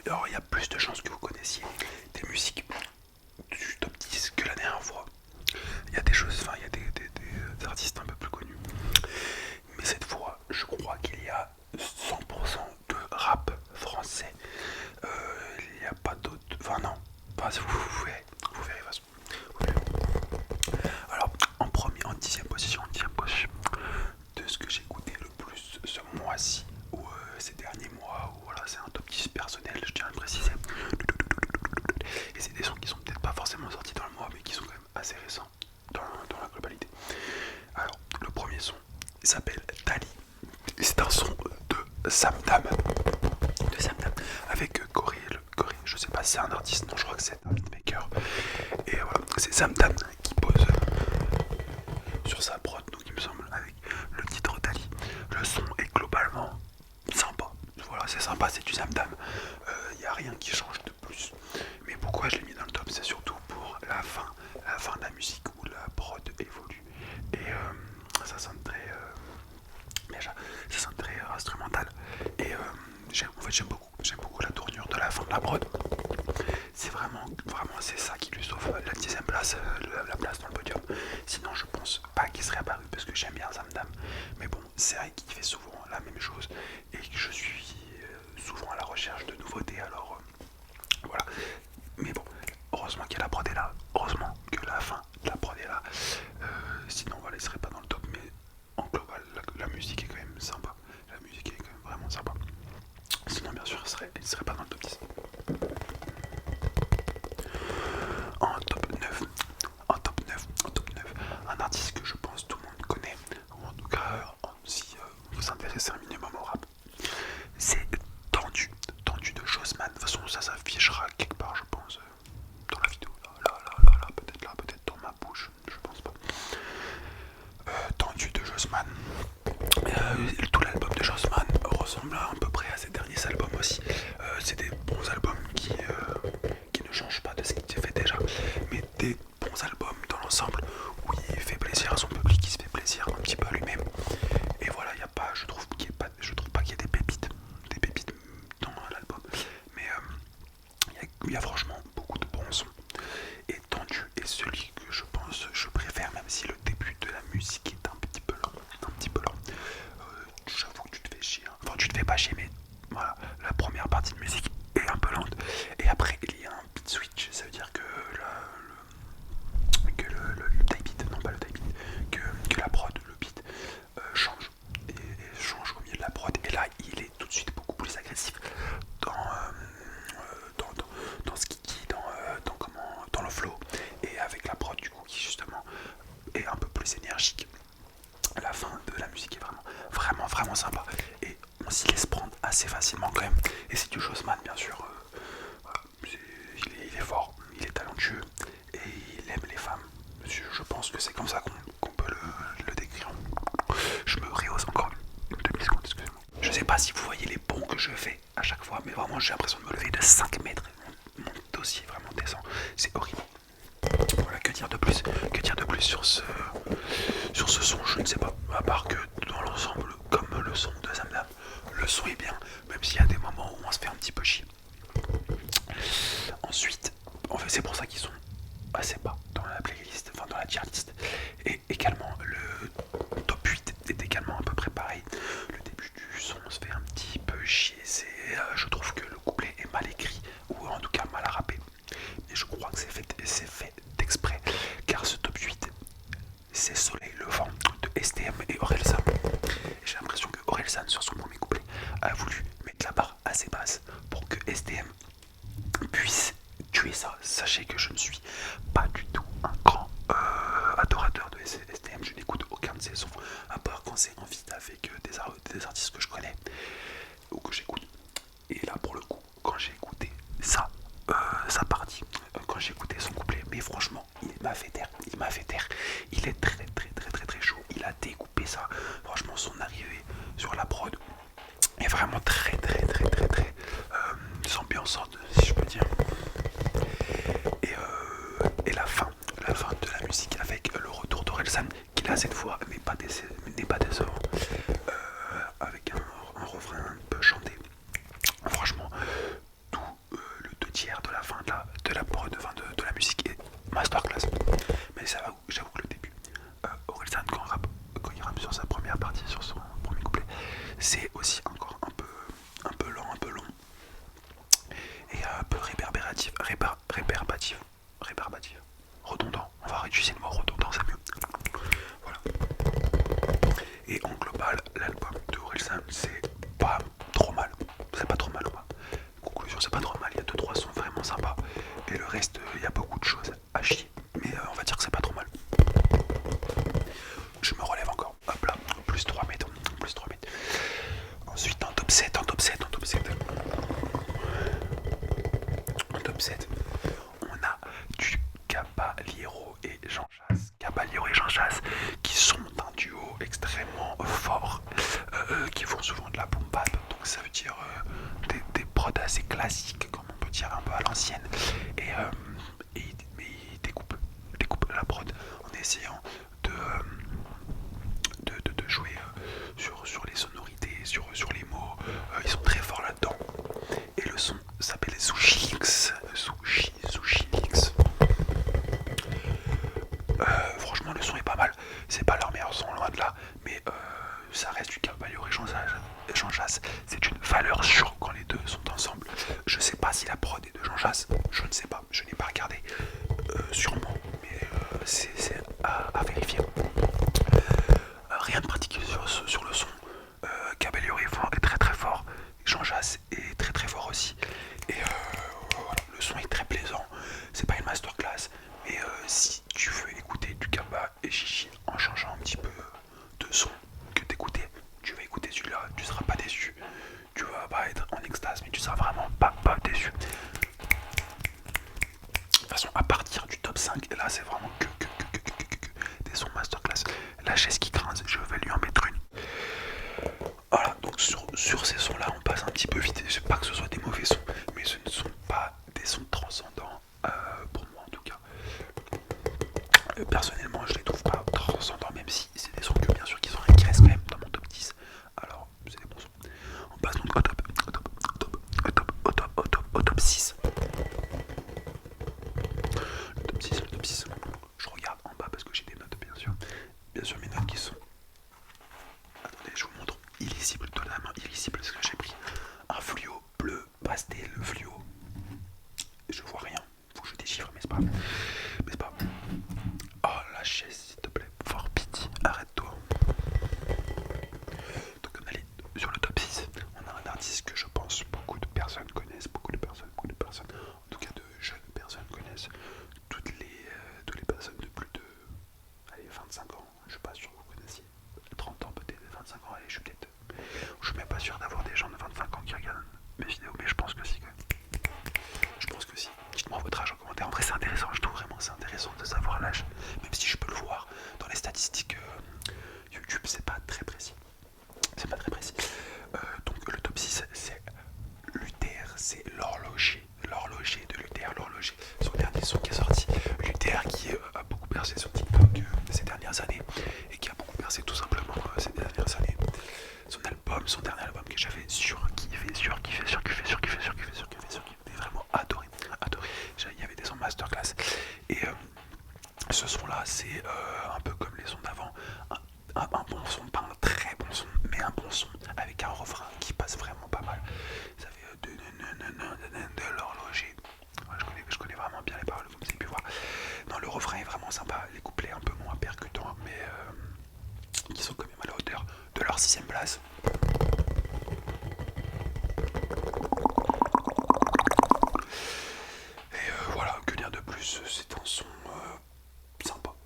Alors il y a plus de chances que vous connaissiez des musiques du top 10 que la dernière fois. Il y a des choses, enfin il y a des artistes un peu plus connus. Mais cette fois, je crois qu'il y a 100% de rap français. Il n'y a pas d'autres. Enfin non, pas vous verrez de toute façon. Vous verrez. Alors en dixième position de ce que j'ai écouté le plus ce mois-ci ou ces derniers mois, ou voilà, c'est un top 10 personnel, je tiens à le préciser. Et c'est des sons qui sont peut-être pas forcément sortis dans le mois, mais qui sont quand même assez récents dans la globalité. Alors, le premier son, il s'appelle Tali. C'est un son de Samdam. Avec Corée, je sais pas si c'est un artiste, non, je crois que c'est un beatmaker. Et voilà, c'est Samdam qui pose sur sa prod, donc il me semble, avec le titre Tali. Le son est globalement sympa. Voilà, c'est sympa, c'est du Zamdam. Il n'y a rien qui change de plus. Mais pourquoi je l'ai mis dans le top, c'est surtout pour la fin de la musique où la prod évolue. Et ça sonne très. Déjà, ça sonne très instrumental. Et en fait, j'aime beaucoup la tournure de la fin de la prod. C'est vraiment c'est ça qui lui sauve la 10ème place, la place dans le podium. Sinon, je pense pas qu'il serait apparu parce que j'aime bien Zamdam. Mais bon, c'est vrai qu'il fait souvent la même chose et que je suis souvent à la recherche de nouveautés. Alors voilà. Mais bon, heureusement que la prod est là. Heureusement que la fin de la prod est là. Sinon, voilà, il serait pas dans le top. Mais en global, la musique est quand même sympa. La musique est quand même vraiment sympa. Sinon, bien sûr, il serait pas dans le top 10. En top 9, un artiste que je pense tout le monde connaît, ou en tout cas si vous vous intéressez un minimum au rap, c'est Tendu de Jossman. De toute façon ça s'affichera quelque part je pense dans la vidéo, là, peut-être dans ma bouche, je pense pas. Tendu de Jossman. Tout l'album de Jossman ressemble à peu près à ses derniers albums aussi. C'est des bons albums qui ne changent pas de ce qu'il fait déjà, mais des bons albums dans l'ensemble où il fait plaisir à son public, il se fait plaisir un petit peu à lui-même. Et voilà, il y a pas, je trouve pas qu'il y ait des pépites dans l'album, mais il y a franchement beaucoup de bons sons. Et Tendu est celui que je pense je préfère, même si le début de la musique est un petit peu lent. J'avoue que tu te fais chier, hein. Enfin tu te fais pas chier, mais voilà, la première partie de musique est un peu lente. Et après il y a un beat switch, ça veut dire que le type beat, non pas le type beat, que la prod, le beat change et change au milieu de la prod. Et là il est tout de suite beaucoup plus agressif dans ce qu'il dit, dans le flow, et avec la prod du coup qui justement est un peu plus énergique. La fin de la musique est vraiment sympa et on s'y laisse prendre assez facilement quand même. Et c'est du Jossman bien sûr. Il est fort, il est talentueux et il aime les femmes. Je pense que c'est comme ça qu'on peut le décrire. Je me rehausse encore une demi-seconde, excusez-moi. Je sais pas si vous voyez les bonds que je fais à chaque fois, mais vraiment j'ai l'impression de me lever de 5 mètres. Mon dossier vraiment descend, c'est horrible. Voilà, que dire de plus sur ce son, je ne sais pas, à part que dans l'ensemble, comme le son de Zamdam, le son est bien, même s'il y a des moments où on se fait un petit peu chier. Ensuite, en fait c'est pour ça qu'ils sont assez bas dans la playlist, enfin dans la tier list. Et également le top 8 est également à peu près pareil. Le début du son se fait un petit peu chier, je trouve que le couplet est mal écrit, ou en tout cas mal rappé. Mais je crois que c'est fait d'exprès, car ce top 8 c'est Soleil Levant de STM et Orelsan. J'ai l'impression que Orelsan sur son premier couplet a voulu mettre la barre assez basse pour que STM puisse tuer ça. Sachez que je ne suis pas du tout un grand adorateur de STM, je n'écoute aucun de ses sons, à part quand c'est en feat avec des artistes que je connais ou que j'écoute. Et là pour le coup, quand j'ai écouté sa partie, quand j'ai écouté son couplet, mais franchement il m'a fait taire, il est très chaud, il a découpé ça, franchement son arrivée sur la prod est vraiment très ambiançante, si je peux dire. Et la fin de la musique avec le retour d'Orelsan qui là cette fois n'est pas décevant, avec un refrain un peu chanté. Franchement, tout vraiment sympa. Et le reste, il y a beaucoup de choses à chier. Mais on va dire que c'est pas trop mal. Je me relève encore. Hop là, plus 3 mètres. Plus 3 mètres. Ensuite, en top 7, en top 7, en top 7. En top 7, on a du Caballero et Jean Chas. Caballero et Jean Chas qui sont un duo extrêmement fort, qui font souvent de la boom bap. Donc ça veut dire des prods assez classiques, comme on peut dire un peu à l'ancienne. Mais ils découpent la prod en essayant de jouer sur les sonorités, sur les mots. Ils sont très forts là-dedans. Et le son s'appelle Sushi X. Sushi X. Franchement, le son est pas mal. C'est pas leur meilleur son, loin de là. Mais ça reste du Caballero et Jean Chas. C'est une valeur sûre quand les deux sont ensemble. Je sais pas si la prod est de Jean Chas. Je ne sais pas. Je n'ai pas regardé. Sûrement. Mais c'est à vérifier. Rien de particulier sur le son. Caballero est très très fort. Jean Chas est très très fort aussi. Et voilà, le son est très plaisant. C'est pas une masterclass, mais si tu veux écouter du Kaba et Chichi en changeant un petit peu de son que d'écouter, tu vas écouter celui-là, tu seras pas déçu. Tu vas pas être en extase, mais tu seras vraiment pas déçu. De toute façon, à partir du top 5, et là c'est vraiment que des sons masterclass. La chaise qui grince, je vais lui en mettre une. Voilà, donc sur ces sons là on passe un petit peu vite. Je sais pas que ce soit des mauvais sons, mais ce ne sont pas des sons transcendants, pour moi en tout cas. Personnellement je les trouve pas transcendants, même si c'est des sons que bien sûr qui restent quand même dans mon top 10. Alors c'est des bons sons. On passe donc au top 6. Le top 6. Je regarde en bas parce que j'ai des notes bien sûr. Bien sûr mes notes qui sont... Attendez, je vous montre. Illisible, totalement illisible, parce que j'ai pris un fluo bleu pastel fluo. Je vois rien. Faut que je déchiffre, mais c'est pas. Mais c'est pas. Oh la chaise, s'il te plaît. Fort pitié, arrête-toi. Donc on allait sur le top 6. On a un artiste que je pense beaucoup de personnes connaissent. Beaucoup de personnes. En tout cas de jeunes personnes connaissent. Toutes les personnes de plus de 25 ans. Je suis pas sûr que vous connaissiez. 30 ans peut-être, 25 ans, allez, je suis même pas sûr d'avoir des gens de 25 ans qui regardent mes vidéos, mais je pense que si quand même. Je pense que si. Dites-moi votre âge en commentaire. En vrai c'est intéressant, je trouve vraiment c'est intéressant de savoir l'âge. Même si je peux le voir dans les statistiques YouTube, c'est pas très précis. C'est pas très précis. Donc le top 6 c'est Luther, c'est l'horloger. L'horloger de Luther, l'horloger. Son dernier son qui est sorti. Luther qui a beaucoup percé sur TikTok ces dernières années et qui a beaucoup percé tout simplement ces dernières années. Son dernier album que j'avais surkiffé, vraiment adoré. Il y avait des sons masterclass et ce son là c'est un peu comme les sons d'avant, un bon son, pas un très bon son, mais un bon son avec un refrain qui passe vraiment pas mal. Ça fait de l'horloger. Ouais, je connais vraiment bien les paroles, comme vous avez pu voir. Non, le refrain est vraiment sympa, les couplets un peu moins percutants, mais qui sont quand même à la hauteur de leur 6ème place. Et voilà, que dire de plus, c'est un son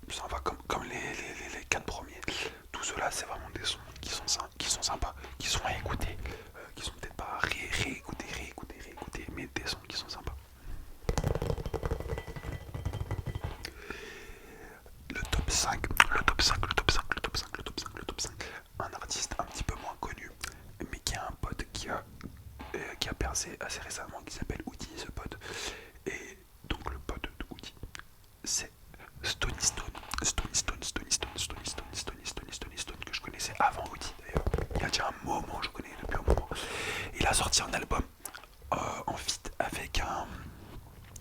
sympa, comme les 4 premiers. Tout cela c'est vraiment des sons qui sont sympas, qui sont à écouter, qui sont peut-être pas réécouter, mais des sons qui sont sympas. Le top 5, un artiste un petit peu moins connu, mais qui a un pote qui a percé assez récemment, qui s'appelle Woody, ce pote. Et donc le pote de Woody, c'est Stony Stone, que je connaissais avant Woody d'ailleurs. Il y a déjà un moment, je connais depuis un moment. Il a sorti un album en feat avec un...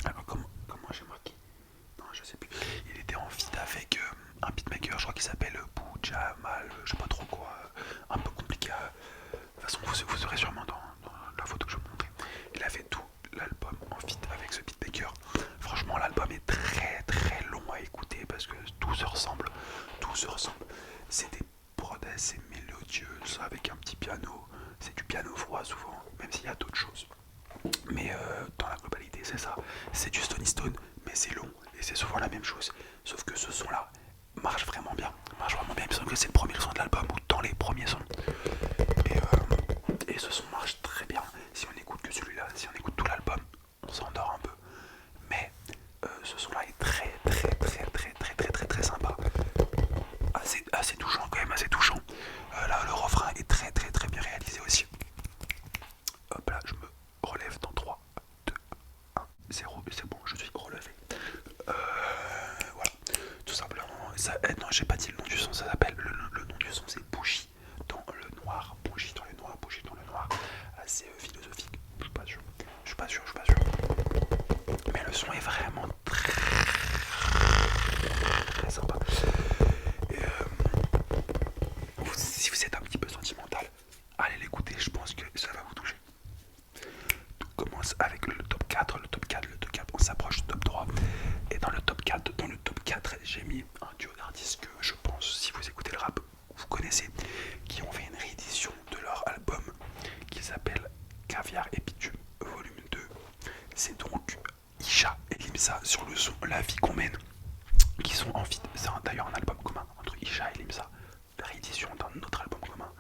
Alors comment j'ai marqué? Non, je sais plus. Il était en feat avec un beatmaker, je crois qu'il s'appelle Boujamal, je sais pas trop quoi, un peu compliqué. De toute façon, vous serez sûrement dans la photo que je vous montrais. Il a fait tout l'album en feat avec ce beatmaker. Franchement, l'album est très très long à écouter parce que tout se ressemble. C'est des prods assez mélodieuses avec un petit piano. C'est du piano froid souvent, même s'il y a d'autres choses. Mais dans la globalité, c'est ça. C'est du Stony Stone, mais c'est long et c'est souvent la même chose. Sauf que ce son-là marche vraiment bien. Marche vraiment bien. Il me semble que c'est le premier son de l'album ou dans les premiers sons. Et ce son marche très bien. Si on écoute que celui-là, si on écoute tout l'album, on s'endort un peu. Mais ce son-là est très sympa. Assez touchant quand même, assez touchant. Là, le refrain est très bien réalisé aussi. Hop là, je me relève dans 3, 2, 1, 0, c'est bon, je suis relevé. Voilà, tout simplement. Ça, non, j'ai pas dit le nom du son, ça s'appelle, le nom du son c'est Bougie dans le noir. Bougie dans le noir, bougie dans le noir. Assez philosophique, je suis pas sûr. Mais le son est vraiment très sympa. Et, si vous êtes un petit peu sentimental, allez l'écouter, je pense que ça va vous toucher. Tout commence avec le top 4, on s'approche du top 3. Et dans le top 4, j'ai mis un duo d'artistes que je pense, si vous écoutez le rap, vous connaissez, qui ont fait une réédition de leur album qui s'appelle Caviar et Bitume volume 2. C'est donc Isha et Limsa sur le son La vie qu'on mène, qui sont en feat. C'est d'ailleurs un album commun entre Isha et Limsa, la réédition d'un autre album commun.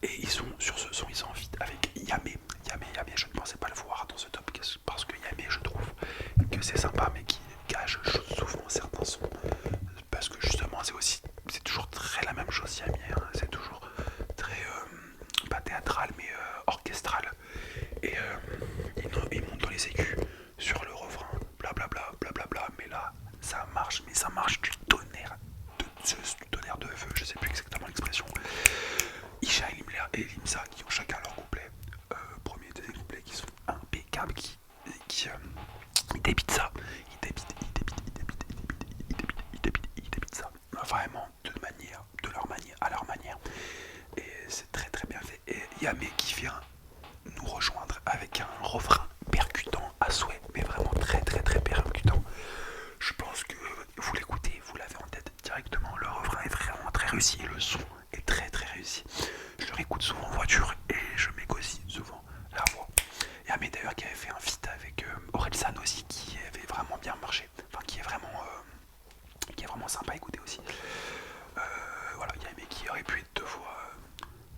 Et ils sont sur ce son, ils sont en feat avec Yamé. Yamé, je ne pensais pas le voir dans ce top parce que Yamé, je trouve que c'est sympa, mais qui gâche souvent certains sons. Parce que justement, c'est toujours très la même chose, Yamé. Hein, c'est toujours très, pas théâtral, mais orchestral. Et il monte dans les aigus sur le refrain, blablabla. Mais là, ça marche du tonnerre, du tonnerre de feu, je sais plus exactement l'expression. Isha et Limsa qui ont chacun leur couplet, premier et deuxième couplet qui sont impeccables, qui ils débitent ça, ils débitent ça, vraiment de leur manière, à leur manière, et c'est très bien fait. Et Yamé qui vient nous rejoindre avec un refrain percutant à souhait, mais vraiment très percutant. Je pense que vous l'écoutez, vous l'avez en tête directement, le refrain est vraiment très réussi, le son est très réussi. Je le réécoute souvent en voiture et je m'égocie souvent la voix. Il y a d'ailleurs qui avait fait un feat avec Orelsan aussi, qui avait vraiment bien marché, enfin qui est vraiment sympa à écouter aussi. Voilà, il y a Aimé qui aurait pu être 2 fois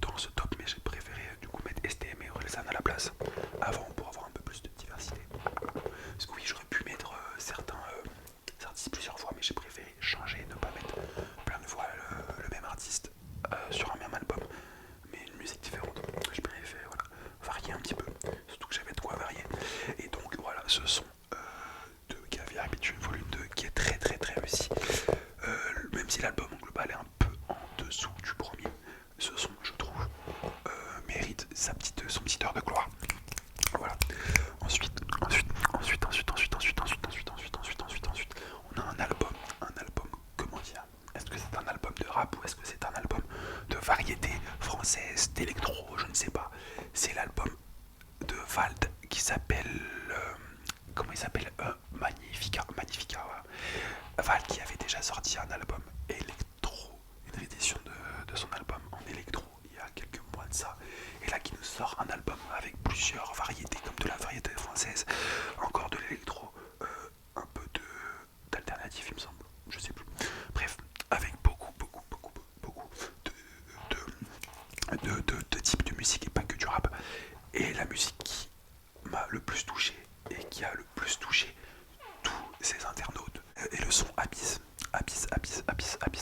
dans ce top, mais j'ai préféré du coup mettre STM et Orelsan à la place avant pour avoir un peu plus de diversité. Parce que oui, j'aurais pu mettre certains artistes plusieurs fois, mais j'ai préféré changer et ne pas mettre plein de fois le même artiste sur un même album, mais une musique différente. Je préfère varier un petit peu, surtout que j'avais de quoi varier. Et donc voilà, ce son de Caviar et Bitume volume 2 qui est très réussi. Même si l'album en global est un peu en dessous du premier, ce son, je trouve, mérite son petite heure de gloire. Voilà. Ensuite, on a un album, comment dire, est-ce que c'est un album de rap ou est-ce que c'est un album de variété française, d'électro, je ne sais pas. C'est l'album de Vald qui s'appelle, comment il s'appelle, Magnifica, ouais. Vald qui avait déjà sorti un album électro, une réédition de son album en électro il y a quelques mois de ça, et là qui nous sort un album avec plusieurs variétés, comme de la variété française, encore de l'électro, un peu d'alternative il me semble, je sais plus. Bref, avec beaucoup de types de musique et pas que du rap. Et la musique qui m'a le plus touché et qui a le plus touché tous ces internautes et le son Abyss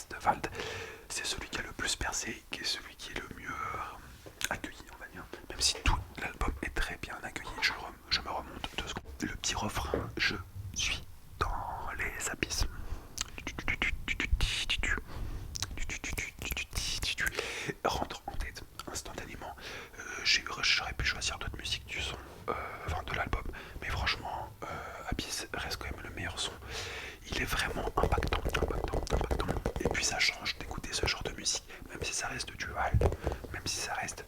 de Vald, c'est celui qui a le plus percé, qui est celui qui est le mieux accueilli, on va dire. Même si tout l'album est très bien accueilli, je me remonte 2 secondes. Le petit refrain, je suis dans les abysses. Rentre en tête instantanément. J'aurais pu choisir d'autres musiques du son, enfin de l'album, mais franchement, Abyss reste quand même le meilleur son. Il est vraiment impactant. Et puis ça change d'écouter ce genre de musique, même si ça reste du Vald, même si ça reste.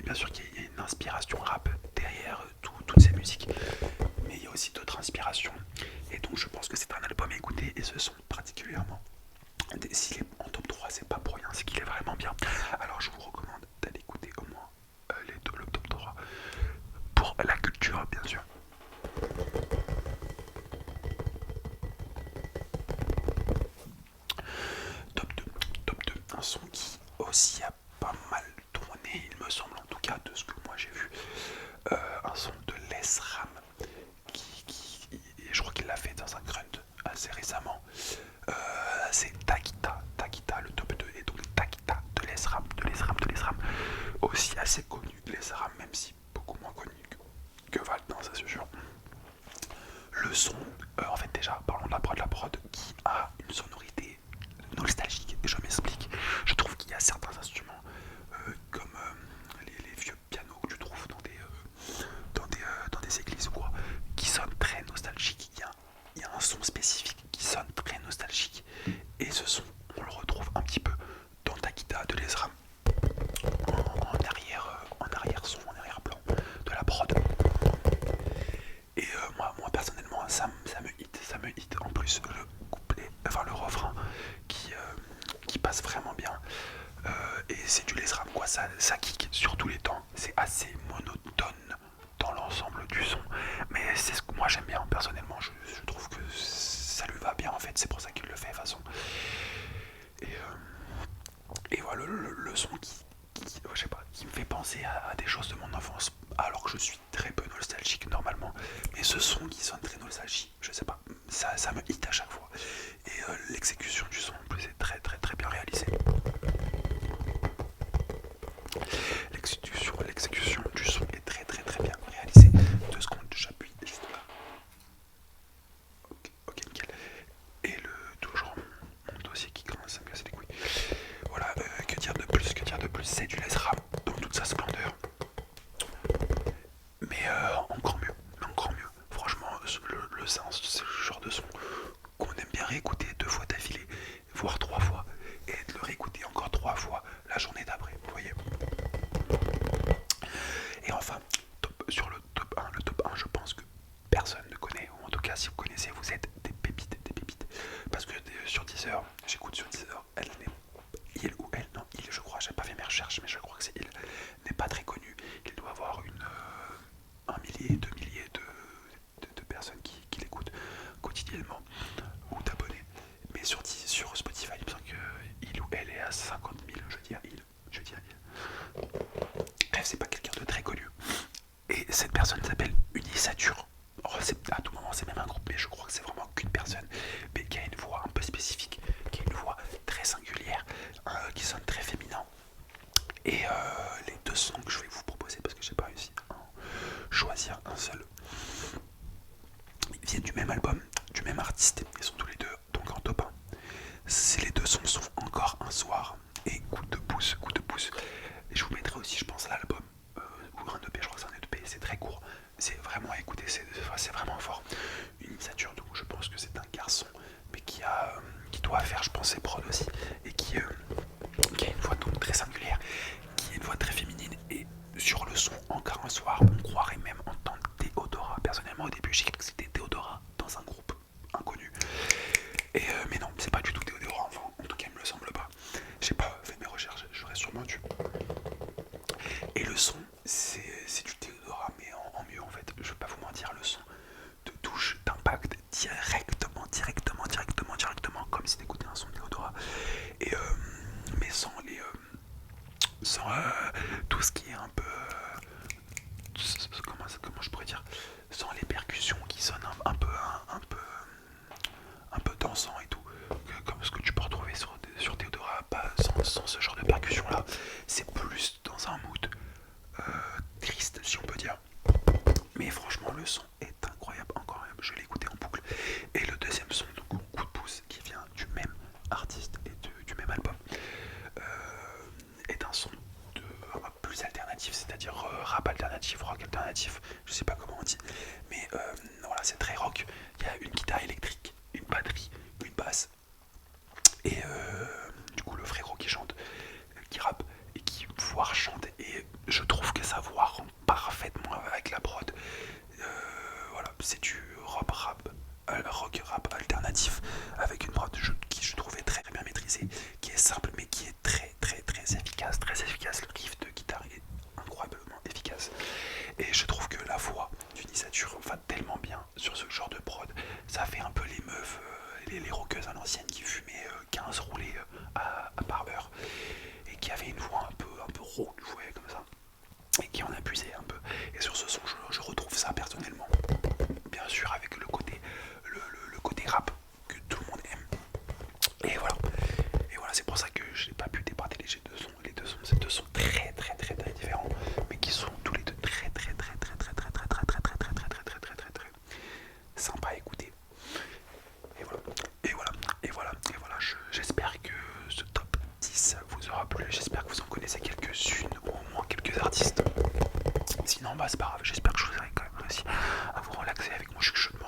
Bien sûr qu'il y a une inspiration rap derrière toutes ces musiques, mais il y a aussi d'autres inspirations. Et donc je pense que c'est un album à écouter, et ce son particulièrement. S'il est en top 3, c'est pas pour rien, c'est qu'il est vraiment bien. Alors je vous recommande d'aller écouter au moins le top 3 pour la culture, bien sûr. vu un son de Les Ram je crois qu'il l'a fait dans un grunt assez récemment. C'est Takita, le top 2, et donc Takita de Les Ram, aussi assez connu, Les Ram, même si beaucoup moins connu que Valtin, ça c'est sûr. Le son, en fait déjà, parlons de la prod qui a une sonorité nostalgique, et je m'explique. Je trouve qu'il y a certains instruments, comme les vieux pianos que tu trouves dans des églises ou quoi, qui sonnent très nostalgiques. Il y a un son spécifique qui sonne très nostalgique, et ce son, on le retrouve un petit peu dans Takita de Les Ram, en arrière-son, en arrière-plan de la prod. Et moi personnellement, ça me hit. En plus, le couplet, enfin le refrain qui passe vraiment bien. Et c'est du Les Ram, quoi, ça kick sur tous les temps. C'est assez monotone dans l'ensemble du son, mais c'est ce que moi j'aime bien personnellement. Je trouve que ça lui va bien en fait, c'est pour ça qu'il le fait de toute façon. Et voilà le son je sais pas, qui me fait penser à des choses de mon enfance, alors que je suis très peu nostalgique normalement. Mais ce son qui sonne très nostalgique, je sais pas, ça me hit à chaque fois. Et l'exécution du son en plus est très très très bien réalisée. L'exécution du son est très très très bien réalisée. 2 secondes, j'appuie juste là. Ok, nickel. Et toujours mon dossier qui commence à me casser les couilles. Voilà, que dire de plus, c'est du Les Ram dans toute sa splendeur. Mais encore mieux. Franchement, le sens, c'est le genre de son qu'on aime bien réécouter 2 fois d'affilée, voire 3 fois, et de le réécouter encore 3 fois la journée d'après, vous voyez. Et enfin, sur le top 1, je pense que personne ne connaît, ou en tout cas si vous connaissez, vous êtes des pépites. Parce que sur Deezer, j'écoute sur Deezer, non, il je crois, j'ai pas fait mes recherches, mais je crois que c'est il, n'est pas très connu. Il doit avoir un millier, 2 milliers de personnes qui l'écoutent quotidiennement, ou d'abonnés. Mais sur Spotify, il me semble qu'il ou elle est à 50 000, je dis à il. Bref, c'est pas quelqu'un de très connu. Et cette personne s'appelle Unisature. À tout moment, c'est même un groupe, mais je crois que c'est vraiment qu'une personne, mais qui a une voix un peu spécifique, qui a une voix très singulière, qui sonne très féminin. Et les 2 sons que je vais vous proposer, parce que j'ai pas réussi à en choisir un seul, ils viennent du même album, du même artiste, ils sont tous les 2 donc en top 1. Les 2 sons sont Encore un soir et Coup de pouce. Et je vous mettrai aussi, je pense, l'album, ou un EP, je crois que c'est un EP, c'est très court. C'est vraiment à écouter, c'est vraiment fort. Une initiature, donc je pense que c'est un garçon, mais qui doit faire, je pense, ses prods aussi, et qui a une voix donc très singulière, qui a une voix très féminine. Et sur le son Encore un soir, on croirait même entendre Théodora. Personnellement, au début, j'ai cru que c'était Théodora dans un groupe inconnu. Mais non, c'est pas du tout Théodora, enfin, en tout cas, il me le semble pas. J'ai pas fait mes recherches, j'aurais sûrement dû. Et le son, c'est du Théodora, mais en mieux en fait. Je vais pas vous mentir, le son de touche, d'impact directement, comme si t'écoutais un son de Théodora. Et mais sans tout ce qui est un peu, comment je pourrais dire, sans les percussions qui sonnent un peu dansant et tout, comme ce que tu peux retrouver sur Théodora, pas sans ce genre de percussion là. C'est plus dans un mood triste, si on peut dire. Mais franchement, le son est incroyable, je l'ai écouté en boucle. Et le deuxième son, donc Coup de pouce, qui vient du même artiste et du même album, est un son plus alternatif, c'est-à-dire rap alternatif, rock alternatif, je sais pas comment on dit, mais voilà, c'est très rock. Il y a une guitare électrique, une batterie, une basse, et du coup le frérot qui chante, qui rappe et qui voit chanter, et je trouve que sa voix rend parfaitement avec la prod. Voilà, c'est du rock rap alternatif avec une prod qui je trouvais très bien maîtrisée, qui est simple mais qui est très efficace, Le riff de guitare est incroyablement efficace, et je trouve que la voix d'Unisature va tellement bien sur ce genre de prod. Ça fait un peu les meufs, les rockeuses à l'ancienne qui fumaient 15 roulés par heure et qui avaient une voix un peu rauque, comme ça, et qui en abusaient un cool. J'espère que vous en connaissez quelques-unes ou au moins quelques artistes. Sinon, bah c'est pas grave. J'espère que je vous aurai quand même réussi à vous relaxer avec mon chuchotement.